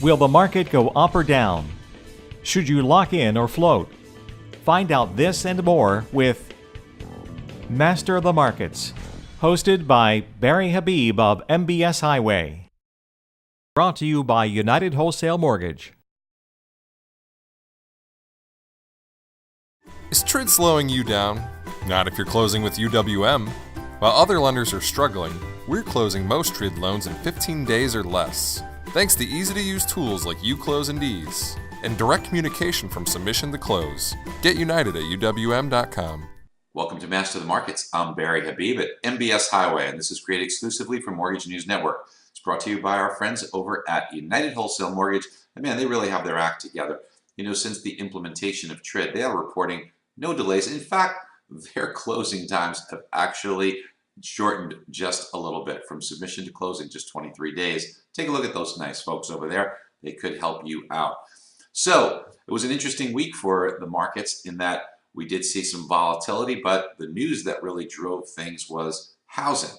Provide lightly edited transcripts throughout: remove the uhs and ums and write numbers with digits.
Will the market go up or down? Should you lock in or float? Find out this and more with Master of the Markets, hosted by Barry Habib of MBS Highway. Brought to you by United Wholesale Mortgage. Is TRID slowing you down? Not if you're closing with UWM. While other lenders are struggling, we're closing most TRID loans in 15 days or less. Thanks to easy-to-use tools like UClose and Ease, and direct communication from submission to close. Get United at UWM.com. Welcome to Master of the Markets. I'm Barry Habib at MBS Highway, and this is created exclusively for Mortgage News Network. It's brought to you by our friends over at United Wholesale Mortgage. And man, they really have their act together. You know, since the implementation of TRID, they are reporting no delays. In fact, their closing times have actually shortened just a little bit from submission to closing, just 23 days. Take a look at those nice folks over there. They could help you out. So it was an interesting week for the markets in that we did see some volatility, but the news that really drove things was housing.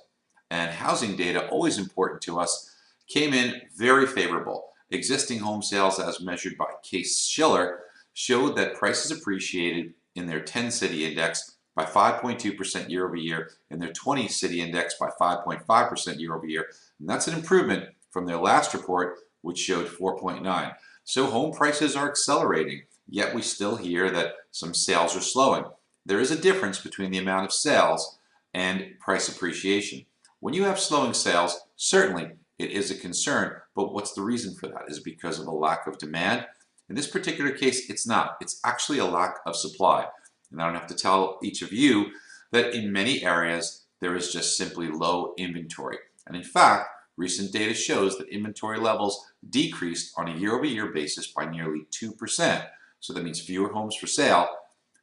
And housing data, always important to us, came in very favorable. Existing home sales, as measured by Case-Shiller, showed that prices appreciated in their 10-city index by 5.2% year over year, and their 20-city index by 5.5% year over year. And that's an improvement from their last report, which showed 4.9. So home prices are accelerating, yet we still hear that some sales are slowing. There is a difference between the amount of sales and price appreciation. When you have slowing sales, certainly it is a concern, but what's the reason for that? Is it because of a lack of demand? In this particular case, it's not. It's actually a lack of supply. And I don't have to tell each of you that in many areas, there is just simply low inventory. And in fact, recent data shows that inventory levels decreased on a year-over-year basis by nearly 2%. So that means fewer homes for sale,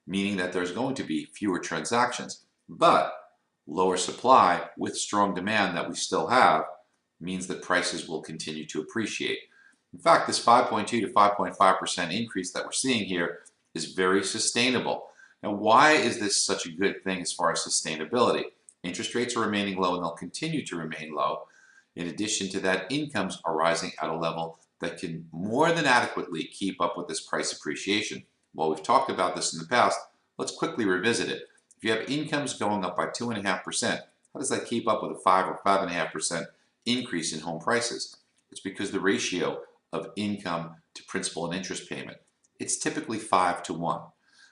meaning that there's going to be fewer transactions. But lower supply with strong demand that we still have means that prices will continue to appreciate. In fact, this 5.2 to 5.5% increase that we're seeing here is very sustainable. Now, why is this such a good thing as far as sustainability? Interest rates are remaining low and they'll continue to remain low. In addition to that, incomes are rising at a level that can more than adequately keep up with this price appreciation. While we've talked about this in the past, let's quickly revisit it. If you have incomes going up by 2.5%, how does that keep up with a 5 or 5.5% increase in home prices? It's because the ratio of income to principal and interest payment, it's typically 5 to 1.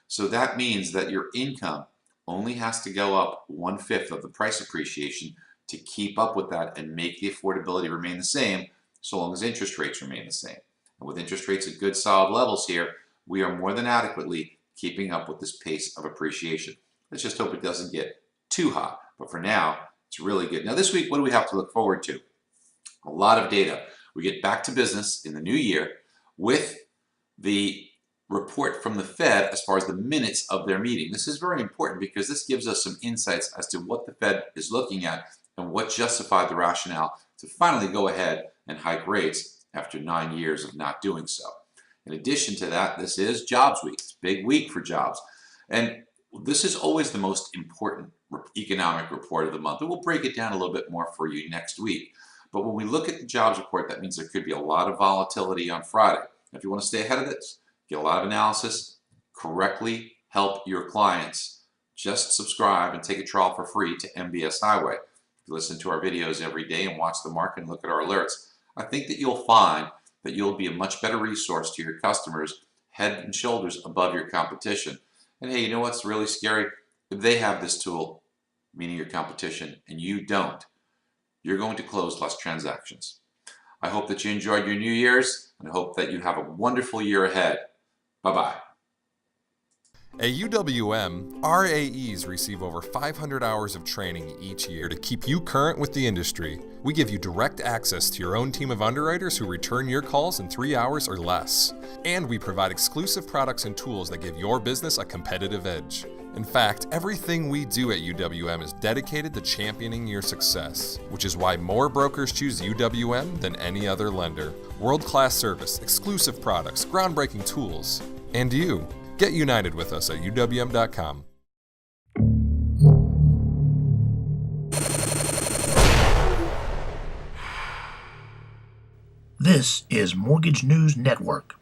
So that means that your income only has to go up 1/5 of the price appreciation to keep up with that and make the affordability remain the same, so long as interest rates remain the same. And with interest rates at good solid levels here, we are more than adequately keeping up with this pace of appreciation. Let's just hope it doesn't get too hot, but for now, it's really good. Now this week, what do we have to look forward to? A lot of data. We get back to business in the new year with the report from the Fed as far as the minutes of their meeting. This is very important because this gives us some insights as to what the Fed is looking at and what justified the rationale to finally go ahead and hike rates after 9 years of not doing so. In addition to that, this is Jobs Week. It's a big week for jobs. And this is always the most important economic report of the month. And we'll break it down a little bit more for you next week. But when we look at the jobs report, that means there could be a lot of volatility on Friday. If you want to stay ahead of this, get a lot of analysis, correctly help your clients, just subscribe and take a trial for free to MBS Highway. If you listen to our videos every day and watch the market and look at our alerts, I think that you'll find that you'll be a much better resource to your customers, head and shoulders above your competition. And hey, you know what's really scary? If they have this tool, meaning your competition, and you don't, you're going to close less transactions. I hope that you enjoyed your New Year's and I hope that you have a wonderful year ahead. Bye-bye. At UWM, our AEs receive over 500 hours of training each year to keep you current with the industry. We give you direct access to your own team of underwriters who return your calls in 3 hours or less. And we provide exclusive products and tools that give your business a competitive edge. In fact, everything we do at UWM is dedicated to championing your success, which is why more brokers choose UWM than any other lender. World-class service, exclusive products, groundbreaking tools, and you. Get united with us at UWM.com. This is Mortgage News Network.